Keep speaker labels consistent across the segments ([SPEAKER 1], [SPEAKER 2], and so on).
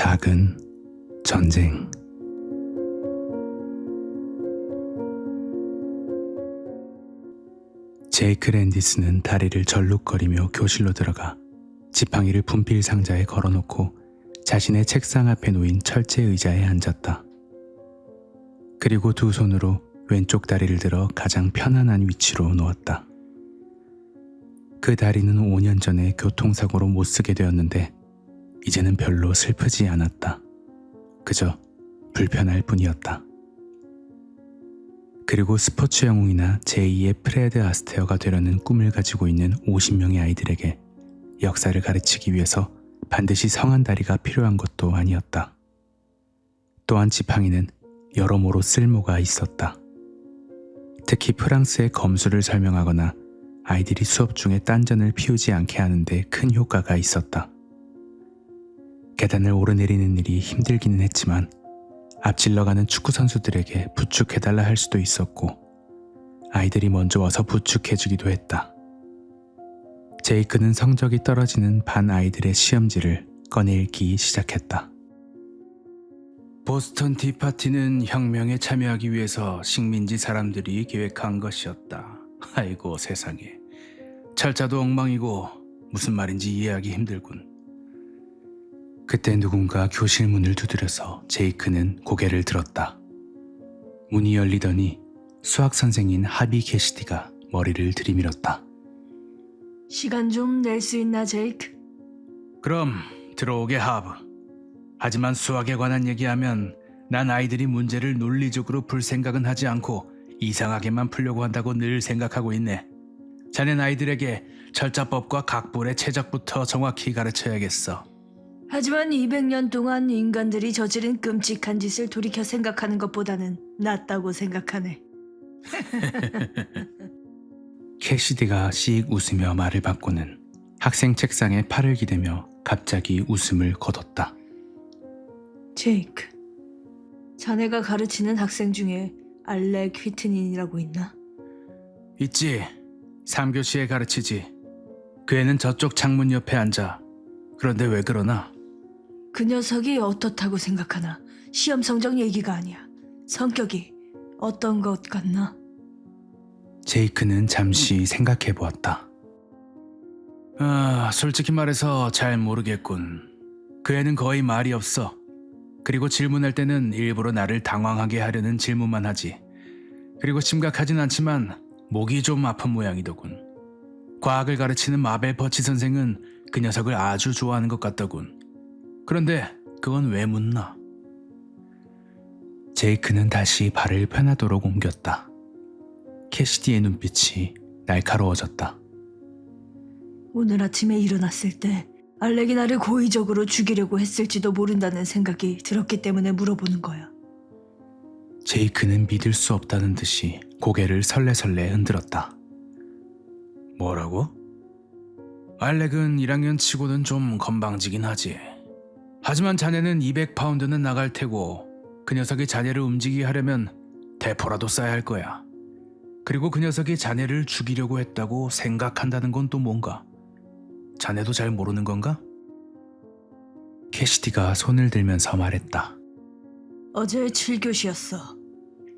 [SPEAKER 1] 작은 전쟁. 제이크 랜디스는 다리를 절룩거리며 교실로 들어가 지팡이를 분필 상자에 걸어놓고 자신의 책상 앞에 놓인 철제 의자에 앉았다. 그리고 두 손으로 왼쪽 다리를 들어 가장 편안한 위치로 놓았다. 그 다리는 5년 전에 교통사고로 못 쓰게 되었는데 이제는 별로 슬프지 않았다. 그저 불편할 뿐이었다. 그리고 스포츠 영웅이나 제2의 프레드 아스테어가 되려는 꿈을 가지고 있는 50명의 아이들에게 역사를 가르치기 위해서 반드시 성한 다리가 필요한 것도 아니었다. 또한 지팡이는 여러모로 쓸모가 있었다. 특히 프랑스의 검수를 설명하거나 아이들이 수업 중에 딴전을 피우지 않게 하는 데 큰 효과가 있었다. 계단을 오르내리는 일이 힘들기는 했지만 앞질러가는 축구 선수들에게 부축해달라 할 수도 있었고 아이들이 먼저 와서 부축해주기도 했다. 제이크는 성적이 떨어지는 반 아이들의 시험지를 꺼내 읽기 시작했다. 보스턴 티파티는 혁명에 참여하기 위해서 식민지 사람들이 계획한 것이었다. 아이고 세상에. 철자도 엉망이고 무슨 말인지 이해하기 힘들군. 그때 누군가 교실 문을 두드려서 제이크는 고개를 들었다. 문이 열리더니 수학 선생인 하비 캐시디가 머리를 들이밀었다.
[SPEAKER 2] 시간 좀 낼 수 있나, 제이크?
[SPEAKER 1] 그럼 들어오게 하브. 하지만 수학에 관한 얘기하면 난 아이들이 문제를 논리적으로 풀 생각은 하지 않고 이상하게만 풀려고 한다고 늘 생각하고 있네. 자넨 아이들에게 철자법과 각볼의 최적부터 정확히 가르쳐야겠어.
[SPEAKER 2] 하지만 200년 동안 인간들이 저지른 끔찍한 짓을 돌이켜 생각하는 것보다는 낫다고 생각하네.
[SPEAKER 1] 캐시디가 씩 웃으며 말을 바꾸는 학생 책상에 팔을 기대며 갑자기 웃음을 거뒀다.
[SPEAKER 2] 제이크, 자네가 가르치는 학생 중에 알렉 휘트닌이라고 있나?
[SPEAKER 1] 있지. 3교시에 가르치지. 그 애는 저쪽 창문 옆에 앉아. 그런데 왜 그러나?
[SPEAKER 2] 그 녀석이 어떻다고 생각하나? 시험 성적 얘기가 아니야. 성격이 어떤 것 같나?
[SPEAKER 1] 제이크는 잠시 생각해 보았다. 솔직히 말해서 잘 모르겠군. 그 애는 거의 말이 없어. 그리고 질문할 때는 일부러 나를 당황하게 하려는 질문만 하지. 그리고 심각하진 않지만 목이 좀 아픈 모양이더군. 과학을 가르치는 마벨 버치 선생은 그 녀석을 아주 좋아하는 것 같더군. 그런데 그건 왜 묻나? 제이크는 다시 발을 편하도록 옮겼다. 캐시디의 눈빛이 날카로워졌다.
[SPEAKER 2] 오늘 아침에 일어났을 때 알렉이 나를 고의적으로 죽이려고 했을지도 모른다는 생각이 들었기 때문에 물어보는 거야.
[SPEAKER 1] 제이크는 믿을 수 없다는 듯이 고개를 설레설레 흔들었다. 뭐라고? 알렉은 1학년 치고는 좀 건방지긴 하지. 하지만 자네는 200파운드는 나갈 테고 그 녀석이 자네를 움직이게 하려면 대포라도 쏴야 할 거야. 그리고 그 녀석이 자네를 죽이려고 했다고 생각한다는 건 또 뭔가? 자네도 잘 모르는 건가? 캐시디가 손을 들면서 말했다.
[SPEAKER 2] 어제 7교시였어.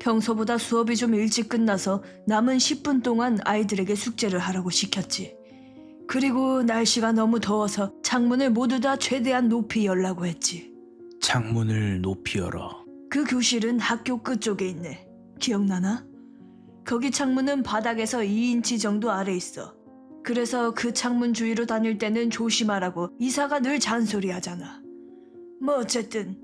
[SPEAKER 2] 평소보다 수업이 좀 일찍 끝나서 남은 10분 동안 아이들에게 숙제를 하라고 시켰지. 그리고 날씨가 너무 더워서 창문을 모두 다 최대한 높이 열라고 했지.
[SPEAKER 1] 창문을 높이 열어.
[SPEAKER 2] 그 교실은 학교 끝쪽에 있네. 기억나나? 거기 창문은 바닥에서 2인치 정도 아래 있어. 그래서 그 창문 주위로 다닐 때는 조심하라고 이사가 늘 잔소리하잖아. 뭐 어쨌든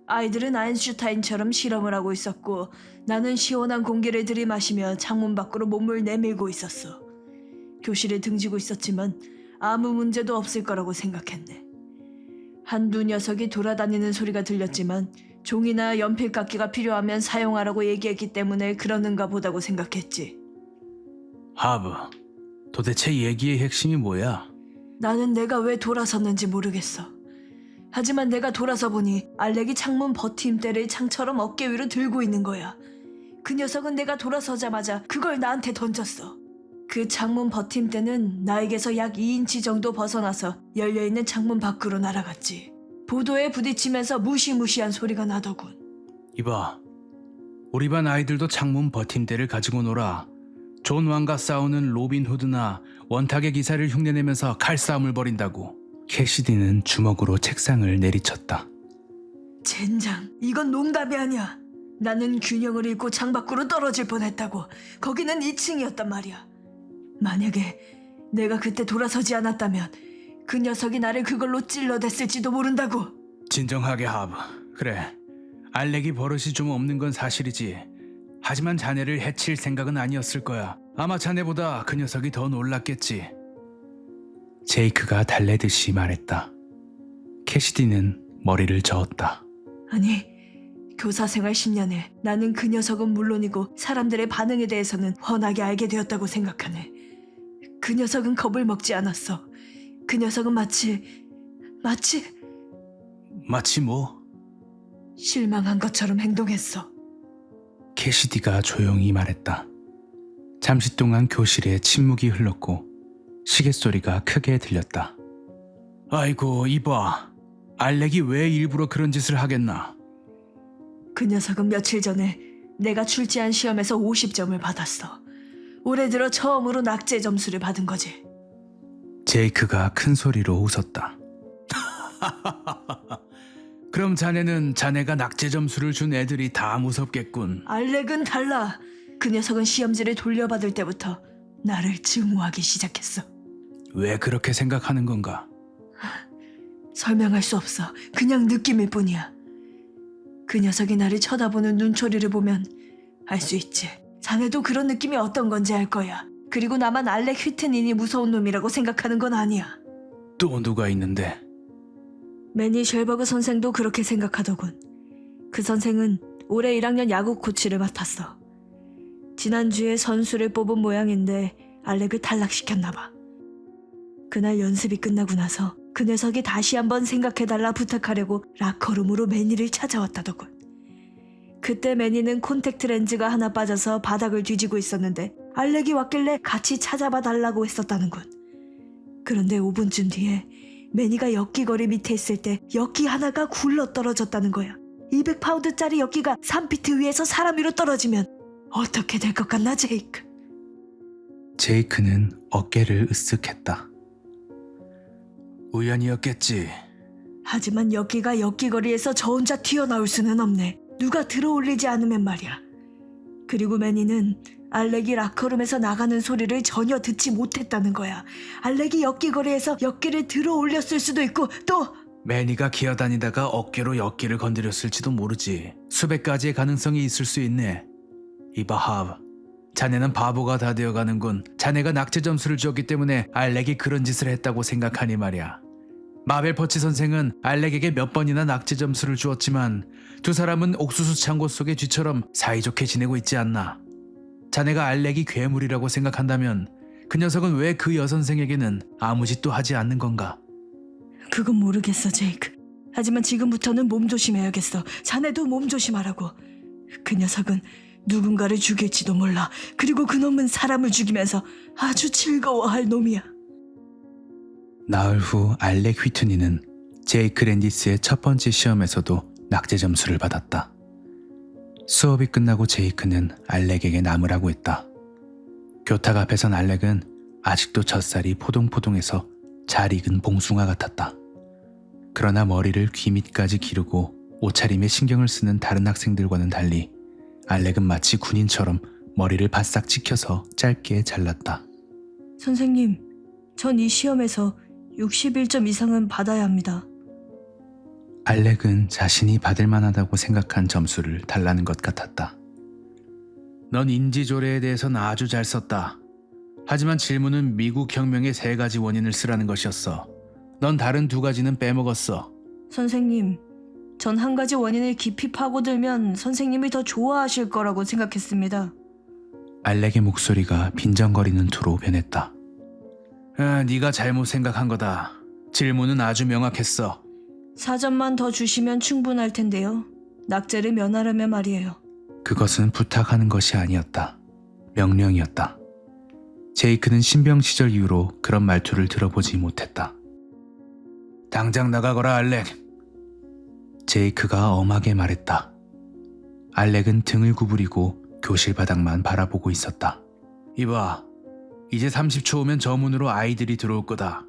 [SPEAKER 2] 아이들은 아인슈타인처럼 실험을 하고 있었고 나는 시원한 공기를 들이마시며 창문 밖으로 몸을 내밀고 있었어. 교실에 등지고 있었지만 아무 문제도 없을 거라고 생각했네. 한두 녀석이 돌아다니는 소리가 들렸지만 종이나 연필깎이가 필요하면 사용하라고 얘기했기 때문에 그러는가 보다고 생각했지.
[SPEAKER 1] 하브, 도대체 얘기의 핵심이 뭐야?
[SPEAKER 2] 나는 내가 왜 돌아섰는지 모르겠어. 하지만 내가 돌아서 보니 알렉이 창문 버팀대를 창처럼 어깨 위로 들고 있는 거야. 그 녀석은 내가 돌아서자마자 그걸 나한테 던졌어. 그 창문 버팀대는 나에게서 약 2인치 정도 벗어나서 열려있는 창문 밖으로 날아갔지. 보도에 부딪히면서 무시무시한 소리가 나더군.
[SPEAKER 1] 이봐, 우리 반 아이들도 창문 버팀대를 가지고 놀아. 존 왕과 싸우는 로빈 후드나 원탁의 기사를 흉내내면서 칼싸움을 벌인다고. 캐시디는 주먹으로 책상을 내리쳤다.
[SPEAKER 2] 젠장, 이건 농담이 아니야. 나는 균형을 잃고 창밖으로 떨어질 뻔했다고. 거기는 2층이었단 말이야. 만약에 내가 그때 돌아서지 않았다면 그 녀석이 나를 그걸로 찔러댔을지도 모른다고.
[SPEAKER 1] 진정하게 하브. 그래, 알렉이 버릇이 좀 없는 건 사실이지. 하지만 자네를 해칠 생각은 아니었을 거야. 아마 자네보다 그 녀석이 더 놀랐겠지. 제이크가 달래듯이 말했다. 캐시디는 머리를 저었다.
[SPEAKER 2] 아니, 교사 생활 10년에 나는 그 녀석은 물론이고 사람들의 반응에 대해서는 훤하게 알게 되었다고 생각하네. 그 녀석은 겁을 먹지 않았어. 그 녀석은 마치
[SPEAKER 1] 뭐?
[SPEAKER 2] 실망한 것처럼 행동했어.
[SPEAKER 1] 캐시디가 조용히 말했다. 잠시 동안 교실에 침묵이 흘렀고 시계 소리가 크게 들렸다. 아이고, 이봐. 알렉이 왜 일부러 그런 짓을 하겠나?
[SPEAKER 2] 그 녀석은 며칠 전에 내가 출제한 시험에서 50점을 받았어. 올해 들어 처음으로 낙제 점수를 받은 거지.
[SPEAKER 1] 제이크가 큰 소리로 웃었다. 그럼 자네는 자네가 낙제 점수를 준 애들이 다 무섭겠군.
[SPEAKER 2] 알렉은 달라. 그 녀석은 시험지를 돌려받을 때부터 나를 증오하기 시작했어.
[SPEAKER 1] 왜 그렇게 생각하는 건가?
[SPEAKER 2] 설명할 수 없어. 그냥 느낌일 뿐이야. 그 녀석이 나를 쳐다보는 눈초리를 보면 알 수 있지. 자네도 그런 느낌이 어떤 건지 알 거야. 그리고 나만 알렉 휘트닌이 무서운 놈이라고 생각하는 건 아니야.
[SPEAKER 1] 또 누가 있는데?
[SPEAKER 2] 매니 쉘버그 선생도 그렇게 생각하더군. 그 선생은 올해 1학년 야구 코치를 맡았어. 지난주에 선수를 뽑은 모양인데 알렉을 탈락시켰나 봐. 그날 연습이 끝나고 나서 그 녀석이 다시 한번 생각해달라 부탁하려고 라커룸으로 매니를 찾아왔다더군. 그때 매니는 콘택트 렌즈가 하나 빠져서 바닥을 뒤지고 있었는데 알렉이 왔길래 같이 찾아봐 달라고 했었다는군. 그런데 5분쯤 뒤에 매니가 엽기거리 밑에 있을 때 엽기 하나가 굴러 떨어졌다는 거야. 200파운드짜리 엽기가 3피트 위에서 사람 위로 떨어지면 어떻게 될 것 같나, 제이크?
[SPEAKER 1] 제이크는 어깨를 으쓱했다. 우연이었겠지.
[SPEAKER 2] 하지만 엽기가 엽기거리에서 저 혼자 튀어나올 수는 없네. 누가 들어올리지 않으면 말이야. 그리고 매니는 알렉이 라커룸에서 나가는 소리를 전혀 듣지 못했다는 거야. 알렉이 엽기거리에서 엽기를 들어올렸을 수도 있고 또
[SPEAKER 1] 매니가 기어다니다가 어깨로 엽기를 건드렸을지도 모르지. 수백 가지의 가능성이 있을 수 있네. 이봐 하브, 자네는 바보가 다 되어가는군. 자네가 낙제 점수를 주었기 때문에 알렉이 그런 짓을 했다고 생각하니 말이야. 마벨 퍼치 선생은 알렉에게 몇 번이나 낙제 점수를 주었지만 두 사람은 옥수수 창고 속의 쥐처럼 사이좋게 지내고 있지 않나. 자네가 알렉이 괴물이라고 생각한다면 그 녀석은 왜 그 여선생에게는 아무 짓도 하지 않는 건가?
[SPEAKER 2] 그건 모르겠어, 제이크. 하지만 지금부터는 몸조심해야겠어. 자네도 몸조심하라고. 그 녀석은 누군가를 죽일지도 몰라. 그리고 그놈은 사람을 죽이면서 아주 즐거워할 놈이야.
[SPEAKER 1] 나흘 후 알렉 휘트니는 제이크 랜디스의 첫 번째 시험에서도 낙제 점수를 받았다. 수업이 끝나고 제이크는 알렉에게 나무라고 했다. 교탁 앞에 선 알렉은 아직도 젖살이 포동포동해서 잘 익은 봉숭아 같았다. 그러나 머리를 귀 밑까지 기르고 옷차림에 신경을 쓰는 다른 학생들과는 달리 알렉은 마치 군인처럼 머리를 바싹 찍혀서 짧게 잘랐다.
[SPEAKER 2] 선생님, 전 이 시험에서 61점 이상은 받아야 합니다.
[SPEAKER 1] 알렉은 자신이 받을 만하다고 생각한 점수를 달라는 것 같았다. 넌 인지조례에 대해서는 아주 잘 썼다. 하지만 질문은 미국 혁명의 3가지 원인을 쓰라는 것이었어. 넌 다른 2가지는 빼먹었어.
[SPEAKER 2] 선생님, 전 한 가지 원인을 깊이 파고들면 선생님이 더 좋아하실 거라고 생각했습니다.
[SPEAKER 1] 알렉의 목소리가 빈정거리는 투로 변했다. 네가 잘못 생각한 거다. 질문은 아주 명확했어.
[SPEAKER 2] 4점만 더 주시면 충분할 텐데요. 낙제를 면하려면 말이에요.
[SPEAKER 1] 그것은 부탁하는 것이 아니었다. 명령이었다. 제이크는 신병 시절 이후로 그런 말투를 들어보지 못했다. 당장 나가거라, 알렉. 제이크가 엄하게 말했다. 알렉은 등을 구부리고 교실 바닥만 바라보고 있었다. 이봐, 이제 30초 후면 저 문으로 아이들이 들어올 거다.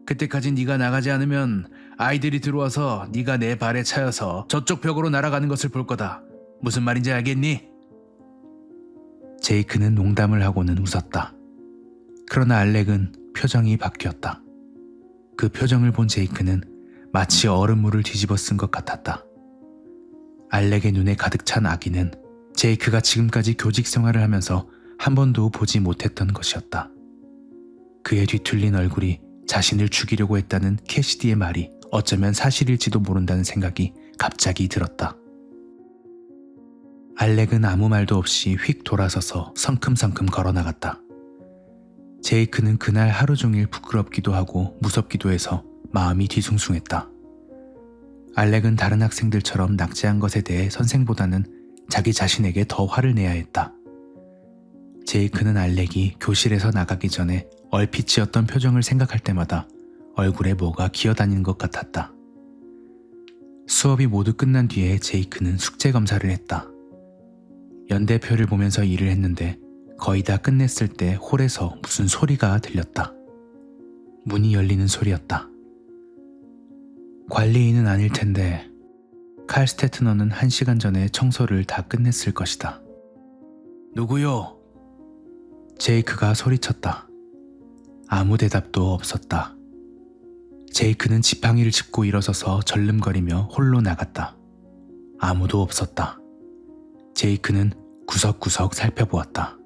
[SPEAKER 1] 그때까지 네가 나가지 않으면 아이들이 들어와서 네가 내 발에 차여서 저쪽 벽으로 날아가는 것을 볼 거다. 무슨 말인지 알겠니? 제이크는 농담을 하고는 웃었다. 그러나 알렉은 표정이 바뀌었다. 그 표정을 본 제이크는 마치 얼음물을 뒤집어 쓴 것 같았다. 알렉의 눈에 가득 찬 악의는 제이크가 지금까지 교직 생활을 하면서 한 번도 보지 못했던 것이었다. 그의 뒤틀린 얼굴이 자신을 죽이려고 했다는 캐시디의 말이 어쩌면 사실일지도 모른다는 생각이 갑자기 들었다. 알렉은 아무 말도 없이 휙 돌아서서 성큼성큼 걸어나갔다. 제이크는 그날 하루 종일 부끄럽기도 하고 무섭기도 해서 마음이 뒤숭숭했다. 알렉은 다른 학생들처럼 낙제한 것에 대해 선생보다는 자기 자신에게 더 화를 내야 했다. 제이크는 알렉이 교실에서 나가기 전에 얼핏 지었던 표정을 생각할 때마다 얼굴에 뭐가 기어다니는 것 같았다. 수업이 모두 끝난 뒤에 제이크는 숙제 검사를 했다. 연대표를 보면서 일을 했는데 거의 다 끝냈을 때 홀에서 무슨 소리가 들렸다. 문이 열리는 소리였다. 관리인은 아닐 텐데 칼 스테트너는 1시간 전에 청소를 다 끝냈을 것이다. 누구요? 제이크가 소리쳤다. 아무 대답도 없었다. 제이크는 지팡이를 짚고 일어서서 절름거리며 홀로 나갔다. 아무도 없었다. 제이크는 구석구석 살펴보았다.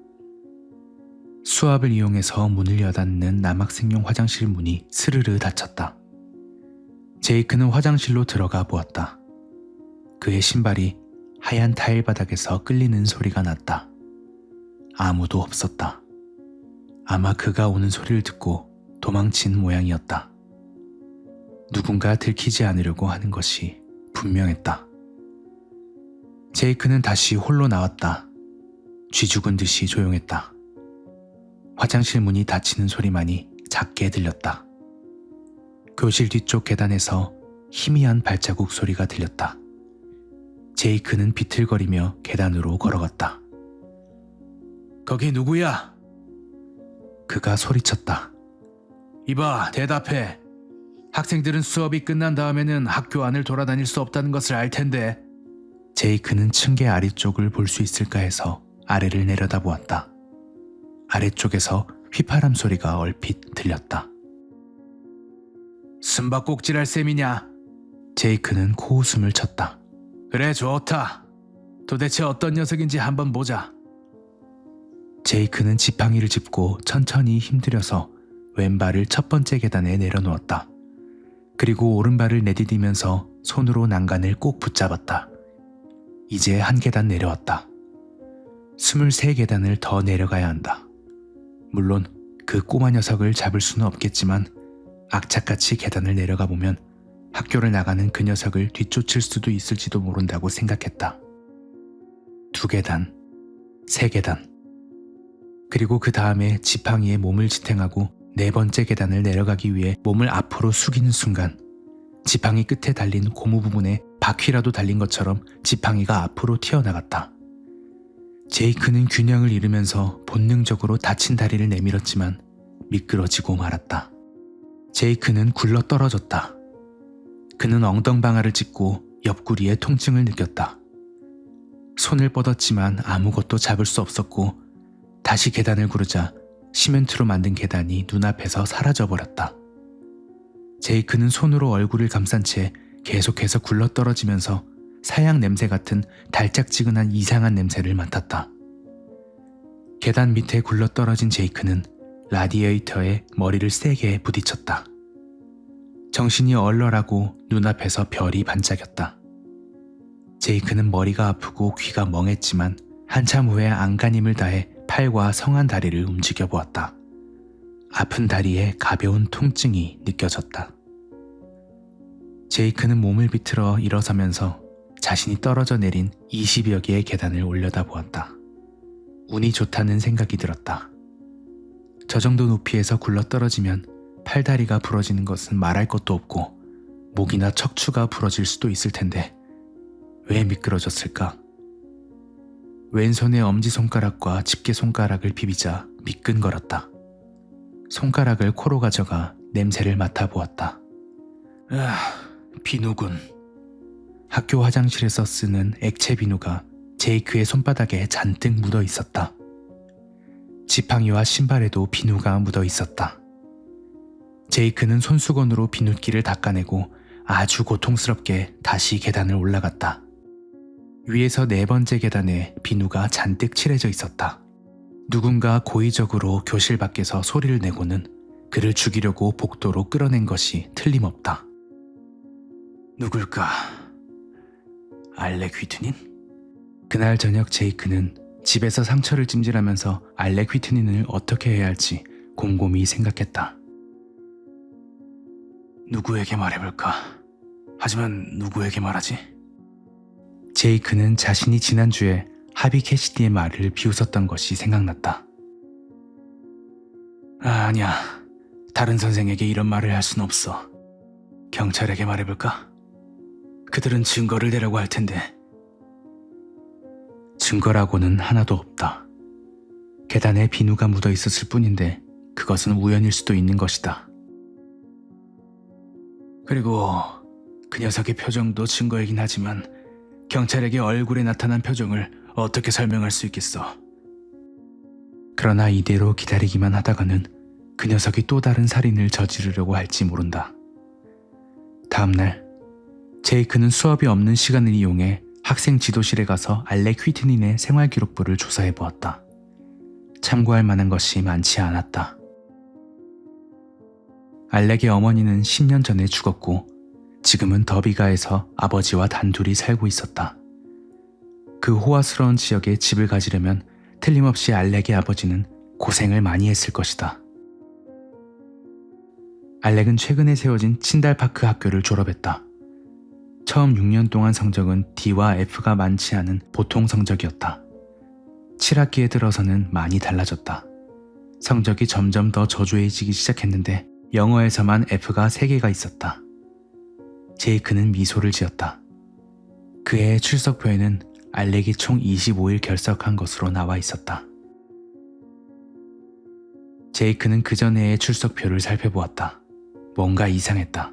[SPEAKER 1] 수압을 이용해서 문을 여닫는 남학생용 화장실 문이 스르르 닫혔다. 제이크는 화장실로 들어가 보았다. 그의 신발이 하얀 타일 바닥에서 끌리는 소리가 났다. 아무도 없었다. 아마 그가 오는 소리를 듣고 도망친 모양이었다. 누군가 들키지 않으려고 하는 것이 분명했다. 제이크는 다시 홀로 나왔다. 쥐죽은 듯이 조용했다. 화장실 문이 닫히는 소리만이 작게 들렸다. 교실 뒤쪽 계단에서 희미한 발자국 소리가 들렸다. 제이크는 비틀거리며 계단으로 걸어갔다. 거기 누구야? 그가 소리쳤다. 이봐, 대답해. 학생들은 수업이 끝난 다음에는 학교 안을 돌아다닐 수 없다는 것을 알 텐데. 제이크는 층계 아래쪽을 볼 수 있을까 해서 아래를 내려다보았다. 아래쪽에서 휘파람 소리가 얼핏 들렸다. 숨바꼭질할 셈이냐? 제이크는 코웃음을 쳤다. 그래, 좋다. 도대체 어떤 녀석인지 한번 보자. 제이크는 지팡이를 짚고 천천히 힘들여서 왼발을 첫 번째 계단에 내려놓았다. 그리고 오른발을 내디디면서 손으로 난간을 꼭 붙잡았다. 이제 한 계단 내려왔다. 23계단을 더 내려가야 한다. 물론 그 꼬마 녀석을 잡을 수는 없겠지만 악착같이 계단을 내려가 보면 학교를 나가는 그 녀석을 뒤쫓을 수도 있을지도 모른다고 생각했다. 2계단, 3계단. 그리고 그 다음에 지팡이에 몸을 지탱하고 4번째 계단을 내려가기 위해 몸을 앞으로 숙이는 순간 지팡이 끝에 달린 고무 부분에 바퀴라도 달린 것처럼 지팡이가 앞으로 튀어나갔다. 제이크는 균형을 잃으면서 본능적으로 다친 다리를 내밀었지만 미끄러지고 말았다. 제이크는 굴러 떨어졌다. 그는 엉덩방아를 찢고 옆구리에 통증을 느꼈다. 손을 뻗었지만 아무것도 잡을 수 없었고 다시 계단을 구르자 시멘트로 만든 계단이 눈앞에서 사라져버렸다. 제이크는 손으로 얼굴을 감싼 채 계속해서 굴러떨어지면서 사양 냄새 같은 달짝지근한 이상한 냄새를 맡았다. 계단 밑에 굴러떨어진 제이크는 라디에이터에 머리를 세게 부딪혔다. 정신이 얼얼하고 눈앞에서 별이 반짝였다. 제이크는 머리가 아프고 귀가 멍했지만 한참 후에 안간힘을 다해 팔과 성한 다리를 움직여 보았다. 아픈 다리에 가벼운 통증이 느껴졌다. 제이크는 몸을 비틀어 일어서면서 자신이 떨어져 내린 20여 개의 계단을 올려다보았다. 운이 좋다는 생각이 들었다. 저 정도 높이에서 굴러떨어지면 팔다리가 부러지는 것은 말할 것도 없고 목이나 척추가 부러질 수도 있을 텐데 왜 미끄러졌을까? 왼손의 엄지손가락과 집게손가락을 비비자 미끈거렸다. 손가락을 코로 가져가 냄새를 맡아보았다. 비누군. 학교 화장실에서 쓰는 액체 비누가 제이크의 손바닥에 잔뜩 묻어 있었다. 지팡이와 신발에도 비누가 묻어 있었다. 제이크는 손수건으로 비눗기를 닦아내고 아주 고통스럽게 다시 계단을 올라갔다. 위에서 4번째 계단에 비누가 잔뜩 칠해져 있었다. 누군가 고의적으로 교실 밖에서 소리를 내고는 그를 죽이려고 복도로 끌어낸 것이 틀림없다. 누굴까? 알렉 휘트닌? 그날 저녁 제이크는 집에서 상처를 찜질하면서 알렉 휘트닌을 어떻게 해야 할지 곰곰이 생각했다. 누구에게 말해볼까? 하지만 누구에게 말하지? 제이크는 자신이 지난주에 하비 캐시디의 말을 비웃었던 것이 생각났다. 아니야. 다른 선생에게 이런 말을 할 순 없어. 경찰에게 말해볼까? 그들은 증거를 내라고 할 텐데. 증거라고는 하나도 없다. 계단에 비누가 묻어 있었을 뿐인데 그것은 우연일 수도 있는 것이다. 그리고 그 녀석의 표정도 증거이긴 하지만 경찰에게 얼굴에 나타난 표정을 어떻게 설명할 수 있겠어. 그러나 이대로 기다리기만 하다가는 그 녀석이 또 다른 살인을 저지르려고 할지 모른다. 다음날 제이크는 수업이 없는 시간을 이용해 학생 지도실에 가서 알렉 휘트닌의 생활기록부를 조사해 보았다. 참고할 만한 것이 많지 않았다. 알렉의 어머니는 10년 전에 죽었고 지금은 더비가에서 아버지와 단둘이 살고 있었다. 그 호화스러운 지역에 집을 가지려면 틀림없이 알렉의 아버지는 고생을 많이 했을 것이다. 알렉은 최근에 세워진 친달파크 학교를 졸업했다. 처음 6년 동안 성적은 D와 F가 많지 않은 보통 성적이었다. 7학기에 들어서는 많이 달라졌다. 성적이 점점 더 저조해지기 시작했는데 영어에서만 F가 3개가 있었다. 제이크는 미소를 지었다. 그의 출석표에는 알렉이 총 25일 결석한 것으로 나와 있었다. 제이크는 그 전해의 출석표를 살펴보았다. 뭔가 이상했다.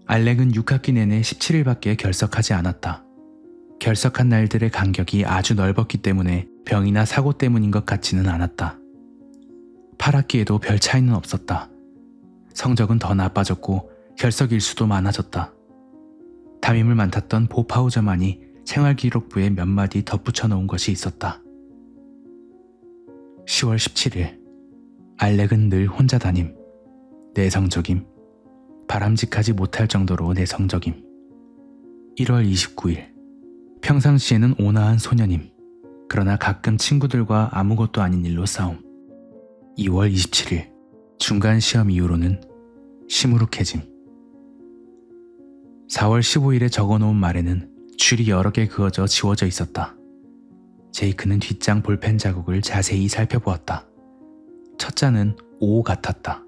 [SPEAKER 1] 알렉은 6학기 내내 17일밖에 결석하지 않았다. 결석한 날들의 간격이 아주 넓었기 때문에 병이나 사고 때문인 것 같지는 않았다. 8학기에도 별 차이는 없었다. 성적은 더 나빠졌고 결석 일수도 많아졌다. 담임을 맡았던 보 파우저만이 생활기록부에 몇 마디 덧붙여 놓은 것이 있었다. 10월 17일 알렉은 늘 혼자 다님. 내성적임. 바람직하지 못할 정도로 내성적임. 1월 29일 평상시에는 온화한 소년임. 그러나 가끔 친구들과 아무것도 아닌 일로 싸움. 2월 27일 중간 시험 이후로는 시무룩해짐. 4월 15일에 적어놓은 말에는 줄이 여러 개 그어져 지워져 있었다. 제이크는 뒷장 볼펜 자국을 자세히 살펴보았다. 첫 자는 O 같았다.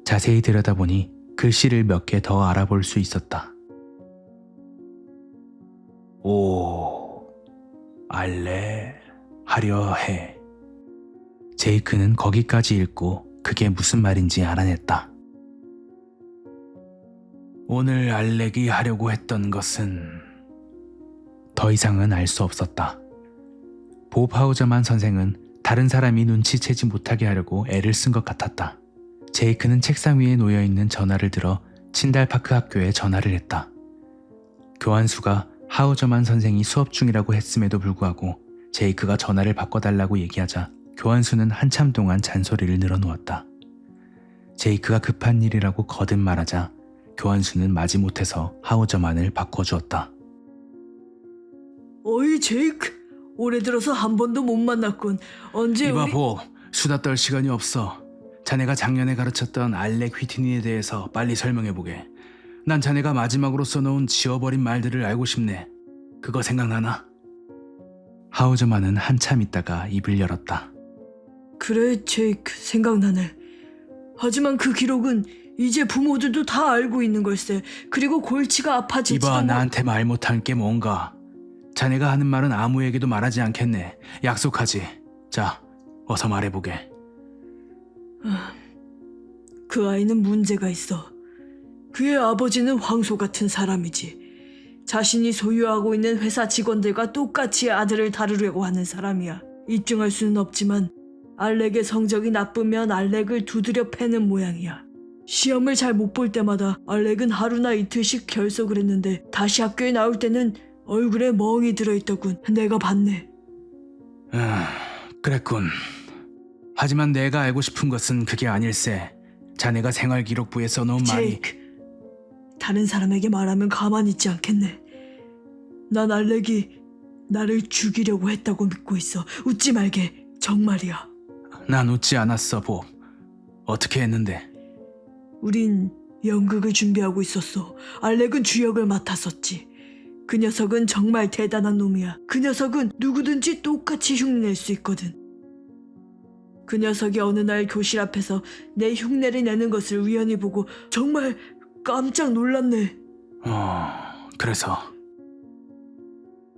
[SPEAKER 1] 자세히 들여다보니 글씨를 몇 개 더 알아볼 수 있었다. 오, 알레, 하려 해. 제이크는 거기까지 읽고 그게 무슨 말인지 알아냈다. 오늘 알렉이 하려고 했던 것은... 더 이상은 알 수 없었다. 보 파우저만 선생은 다른 사람이 눈치채지 못하게 하려고 애를 쓴 것 같았다. 제이크는 책상 위에 놓여있는 전화를 들어 친달파크 학교에 전화를 했다. 교환수가 하우저만 선생이 수업 중이라고 했음에도 불구하고 제이크가 전화를 바꿔달라고 얘기하자 교환수는 한참 동안 잔소리를 늘어놓았다. 제이크가 급한 일이라고 거듭 말하자 교환수는 마지못해서 하우저만을 바꿔주었다.
[SPEAKER 2] 어이 제이크, 올해 들어서 한 번도 못 만났군. 언제
[SPEAKER 1] 이봐
[SPEAKER 2] 우리...
[SPEAKER 1] 보, 수다 떨 시간이 없어. 자네가 작년에 가르쳤던 알렉 휘트닌에 대해서 빨리 설명해보게. 난 자네가 마지막으로 써놓은 지워버린 말들을 알고 싶네. 그거 생각나나? 하우저만은 한참 있다가 입을 열었다.
[SPEAKER 2] 그래 제이크, 생각나네. 하지만 그 기록은 이제 부모들도 다 알고 있는 걸세. 그리고 골치가 아파질지도
[SPEAKER 1] 이봐, 나한테 말 못한 게 뭔가. 자네가 하는 말은 아무에게도 말하지 않겠네. 약속하지. 자, 어서 말해보게.
[SPEAKER 2] 그 아이는 문제가 있어. 그의 아버지는 황소 같은 사람이지. 자신이 소유하고 있는 회사 직원들과 똑같이 아들을 다루려고 하는 사람이야. 입증할 수는 없지만 알렉의 성적이 나쁘면 알렉을 두드려 패는 모양이야. 시험을 잘 못 볼 때마다 알렉은 하루나 이틀씩 결석을 했는데 다시 학교에 나올 때는 얼굴에 멍이 들어있더군. 내가 봤네.
[SPEAKER 1] 그랬군. 하지만 내가 알고 싶은 것은 그게 아닐세. 자네가 생활기록부에 써놓은 말이...
[SPEAKER 2] 제이크, 다른 사람에게 말하면 가만히 있지 않겠네. 난 알렉이 나를 죽이려고 했다고 믿고 있어. 웃지 말게. 정말이야.
[SPEAKER 1] 난 웃지 않았어, 봅. 어떻게 했는데?
[SPEAKER 2] 우린 연극을 준비하고 있었어. 알렉은 주역을 맡았었지. 그 녀석은 정말 대단한 놈이야. 그 녀석은 누구든지 똑같이 흉내낼 수 있거든. 그 녀석이 어느 날 교실 앞에서 내 흉내를 내는 것을 우연히 보고 정말 깜짝 놀랐네.
[SPEAKER 1] 그래서...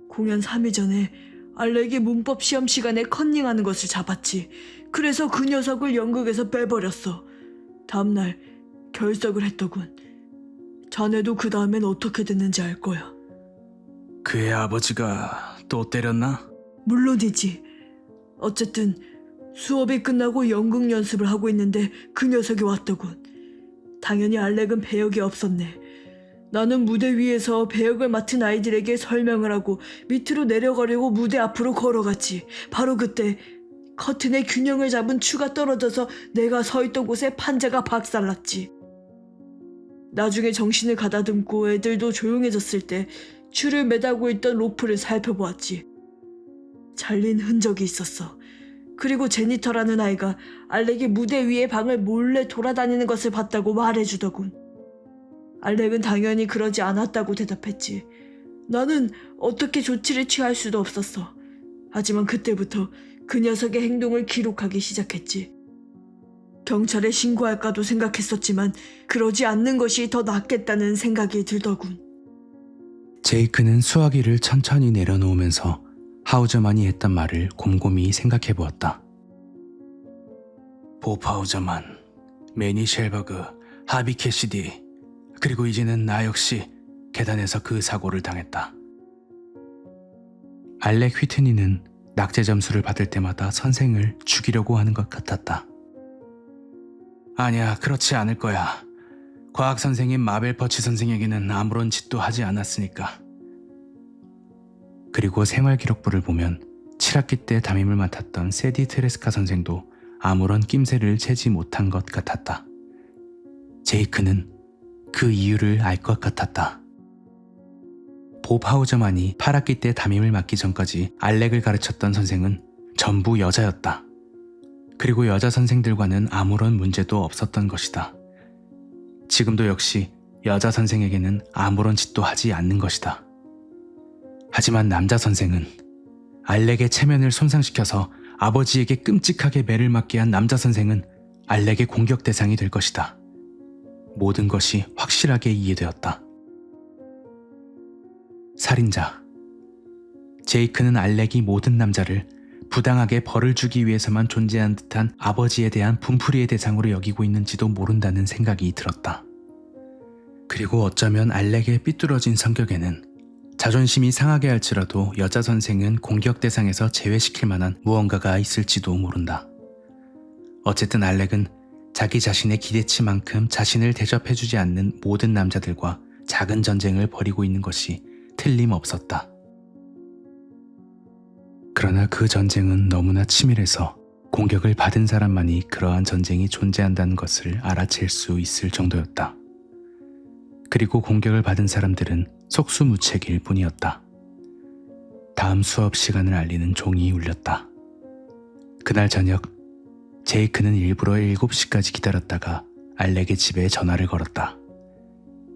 [SPEAKER 2] 공연 3일 전에 알렉이 문법 시험 시간에 컨닝하는 것을 잡았지. 그래서 그 녀석을 연극에서 빼버렸어. 다음날 결석을 했더군. 자네도 그 다음엔 어떻게 됐는지 알 거야.
[SPEAKER 1] 그의 아버지가 또 때렸나?
[SPEAKER 2] 물론이지. 어쨌든 수업이 끝나고 연극 연습을 하고 있는데 그 녀석이 왔더군. 당연히 알렉은 배역이 없었네. 나는 무대 위에서 배역을 맡은 아이들에게 설명을 하고 밑으로 내려가려고 무대 앞으로 걸어갔지. 바로 그때 커튼의 균형을 잡은 추가 떨어져서 내가 서 있던 곳에 판자가 박살났지. 나중에 정신을 가다듬고 애들도 조용해졌을 때 줄을 매다고 있던 로프를 살펴보았지. 잘린 흔적이 있었어. 그리고 제니터라는 아이가 알렉이 무대 위의 방을 몰래 돌아다니는 것을 봤다고 말해주더군. 알렉은 당연히 그러지 않았다고 대답했지. 나는 어떻게 조치를 취할 수도 없었어. 하지만 그때부터 그 녀석의 행동을 기록하기 시작했지. 경찰에 신고할까도 생각했었지만 그러지 않는 것이 더 낫겠다는 생각이 들더군.
[SPEAKER 1] 제이크는 수화기를 천천히 내려놓으면서 하우저만이 했던 말을 곰곰이 생각해 보았다. 봅 하우저만, 매니 쉘버그, 하비 캐시디, 그리고 이제는 나 역시 계단에서 그 사고를 당했다. 알렉 휘트니는 낙제 점수를 받을 때마다 선생을 죽이려고 하는 것 같았다. 아니야, 그렇지 않을 거야. 과학 선생인 마벨 퍼치 선생에게는 아무런 짓도 하지 않았으니까. 그리고 생활기록부를 보면 7학기 때 담임을 맡았던 세디 트레스카 선생도 아무런 낌새를 채지 못한 것 같았다. 제이크는 그 이유를 알 것 같았다. 봅 하우저만이 8학기 때 담임을 맡기 전까지 알렉을 가르쳤던 선생은 전부 여자였다. 그리고 여자 선생들과는 아무런 문제도 없었던 것이다. 지금도 역시 여자 선생에게는 아무런 짓도 하지 않는 것이다. 하지만 남자 선생은 알렉의 체면을 손상시켜서 아버지에게 끔찍하게 매를 맞게 한 남자 선생은 알렉의 공격 대상이 될 것이다. 모든 것이 확실하게 이해되었다. 살인자. 제이크는 알렉이 모든 남자를 부당하게 벌을 주기 위해서만 존재한 듯한 아버지에 대한 분풀이의 대상으로 여기고 있는지도 모른다는 생각이 들었다. 그리고 어쩌면 알렉의 삐뚤어진 성격에는 자존심이 상하게 할지라도 여자 선생은 공격 대상에서 제외시킬 만한 무언가가 있을지도 모른다. 어쨌든 알렉은 자기 자신의 기대치만큼 자신을 대접해주지 않는 모든 남자들과 작은 전쟁을 벌이고 있는 것이 틀림없었다. 그러나 그 전쟁은 너무나 치밀해서 공격을 받은 사람만이 그러한 전쟁이 존재한다는 것을 알아챌 수 있을 정도였다. 그리고 공격을 받은 사람들은 속수무책일 뿐이었다. 다음 수업 시간을 알리는 종이 울렸다. 그날 저녁 제이크는 일부러 7시까지 기다렸다가 알렉의 집에 전화를 걸었다.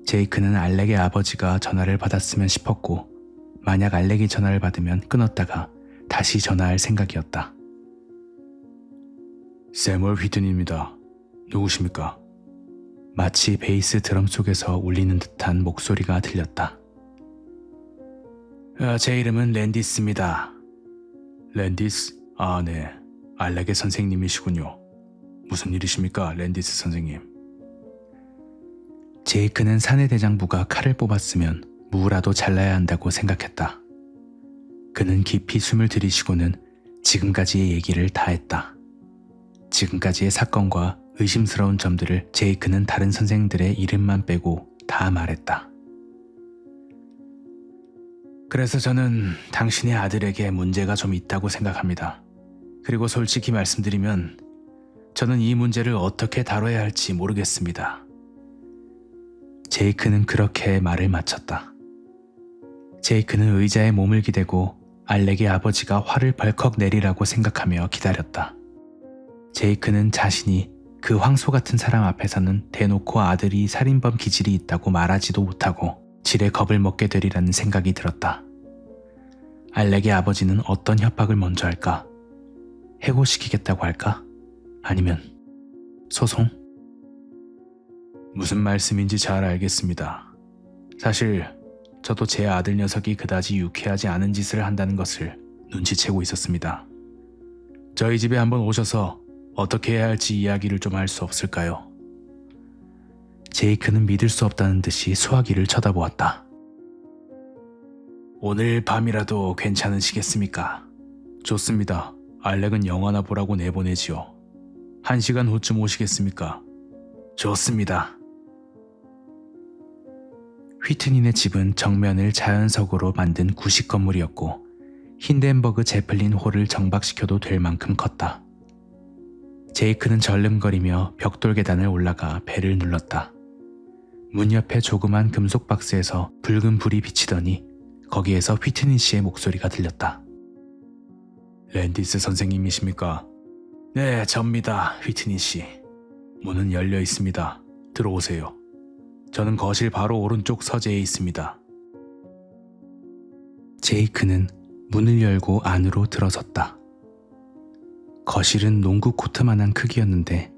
[SPEAKER 1] 제이크는 알렉의 아버지가 전화를 받았으면 싶었고 만약 알렉이 전화를 받으면 끊었다가 다시 전화할 생각이었다. 세멀 휘튼입니다. 누구십니까? 마치 베이스 드럼 속에서 울리는 듯한 목소리가 들렸다. 제 이름은 랜디스입니다. 랜디스? 아, 네. 알렉의 선생님이시군요. 무슨 일이십니까, 랜디스 선생님? 제이크는 사내 대장부가 칼을 뽑았으면 무라도 잘라야 한다고 생각했다. 그는 깊이 숨을 들이쉬고는 지금까지의 얘기를 다 했다. 지금까지의 사건과 의심스러운 점들을 제이크는 다른 선생들의 이름만 빼고 다 말했다. 그래서 저는 당신의 아들에게 문제가 좀 있다고 생각합니다. 그리고 솔직히 말씀드리면 저는 이 문제를 어떻게 다뤄야 할지 모르겠습니다. 제이크는 그렇게 말을 마쳤다. 제이크는 의자에 몸을 기대고 알렉의 아버지가 화를 벌컥 내리라고 생각하며 기다렸다. 제이크는 자신이 그 황소 같은 사람 앞에서는 대놓고 아들이 살인범 기질이 있다고 말하지도 못하고 지레 겁을 먹게 되리라는 생각이 들었다. 알렉의 아버지는 어떤 협박을 먼저 할까? 해고시키겠다고 할까? 아니면 소송? 무슨 말씀인지 잘 알겠습니다. 사실 저도 제 아들 녀석이 그다지 유쾌하지 않은 짓을 한다는 것을 눈치채고 있었습니다. 저희 집에 한번 오셔서 어떻게 해야 할지 이야기를 좀 할 수 없을까요? 제이크는 믿을 수 없다는 듯이 수화기를 쳐다보았다. 오늘 밤이라도 괜찮으시겠습니까? 좋습니다. 알렉은 영화나 보라고 내보내지요. 1시간 후쯤 오시겠습니까? 좋습니다. 휘트닌의 집은 정면을 자연석으로 만든 구식 건물이었고 힌덴버그 제플린 홀을 정박시켜도 될 만큼 컸다. 제이크는 절름거리며 벽돌 계단을 올라가 벨을 눌렀다. 문 옆에 조그만 금속 박스에서 붉은 불이 비치더니 거기에서 휘트닌 씨의 목소리가 들렸다. 랜디스 선생님이십니까? 네, 접니다, 휘트닌 씨. 문은 열려 있습니다. 들어오세요. 저는 거실 바로 오른쪽 서재에 있습니다. 제이크는 문을 열고 안으로 들어섰다. 거실은 농구 코트만한 크기였는데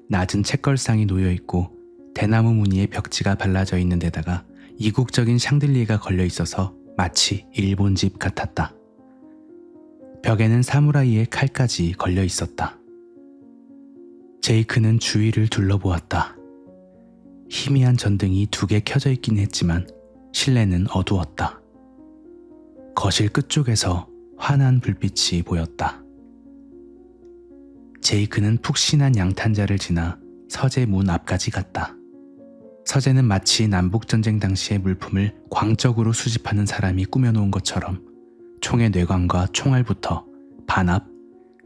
[SPEAKER 1] 낮은 책걸상이 놓여있고 대나무 무늬의 벽지가 발라져 있는 데다가 이국적인 샹들리에가 걸려 있어서 마치 일본집 같았다. 벽에는 사무라이의 칼까지 걸려 있었다. 제이크는 주위를 둘러보았다. 희미한 전등이 2개 켜져 있긴 했지만 실내는 어두웠다. 거실 끝쪽에서 환한 불빛이 보였다. 제이크는 푹신한 양탄자를 지나 서재 문 앞까지 갔다. 서재는 마치 남북전쟁 당시의 물품을 광적으로 수집하는 사람이 꾸며놓은 것처럼 총의 뇌관과 총알부터 반합,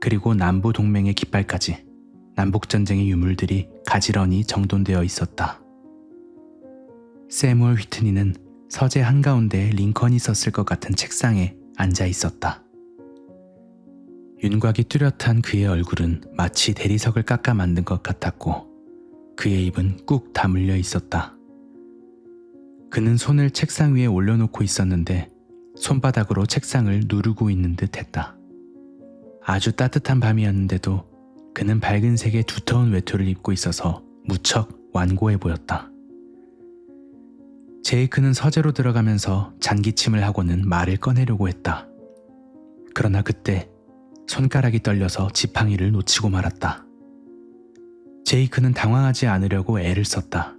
[SPEAKER 1] 그리고 남부동맹의 깃발까지 남북전쟁의 유물들이 가지런히 정돈되어 있었다. 세무얼 휘트니는 서재 한가운데에 링컨이 있었을 것 같은 책상에 앉아 있었다. 윤곽이 뚜렷한 그의 얼굴은 마치 대리석을 깎아 만든 것 같았고 그의 입은 꾹 다물려 있었다. 그는 손을 책상 위에 올려놓고 있었는데 손바닥으로 책상을 누르고 있는 듯 했다. 아주 따뜻한 밤이었는데도 그는 밝은 색의 두터운 외투를 입고 있어서 무척 완고해 보였다. 제이크는 서재로 들어가면서 잔기침을 하고는 말을 꺼내려고 했다. 그러나 그때 손가락이 떨려서 지팡이를 놓치고 말았다. 제이크는 당황하지 않으려고 애를 썼다.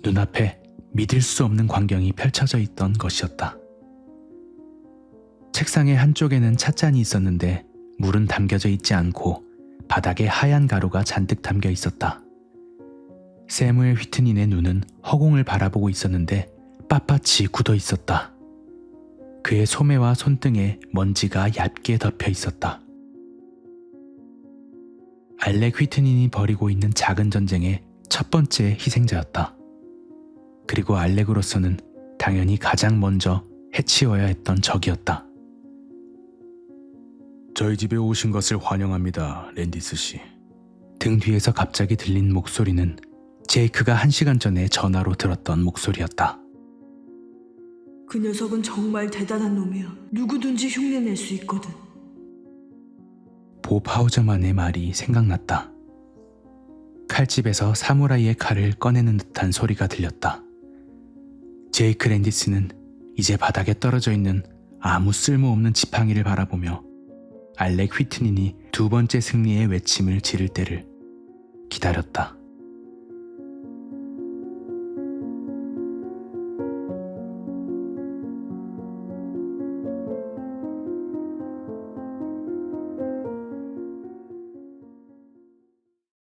[SPEAKER 1] 눈앞에 믿을 수 없는 광경이 펼쳐져 있던 것이었다. 책상의 한쪽에는 찻잔이 있었는데 물은 담겨져 있지 않고 바닥에 하얀 가루가 잔뜩 담겨 있었다. 세무엘 휘트닌의 눈은 허공을 바라보고 있었는데 빳빳이 굳어 있었다. 그의 소매와 손등에 먼지가 얇게 덮여 있었다. 알렉 휘트닌이 벌이고 있는 작은 전쟁의 첫 번째 희생자였다. 그리고 알렉으로서는 당연히 가장 먼저 해치워야 했던 적이었다. 저희 집에 오신 것을 환영합니다, 랜디스 씨. 등 뒤에서 갑자기 들린 목소리는 제이크가 1시간 전에 전화로 들었던 목소리였다.
[SPEAKER 2] 그 녀석은 정말 대단한 놈이야. 누구든지 흉내낼 수 있거든.
[SPEAKER 1] 보 파우저만의 말이 생각났다. 칼집에서 사무라이의 칼을 꺼내는 듯한 소리가 들렸다. 제이크 랜디스는 이제 바닥에 떨어져 있는 아무 쓸모없는 지팡이를 바라보며 알렉 휘트닌이 두 번째 승리의 외침을 지를 때를 기다렸다.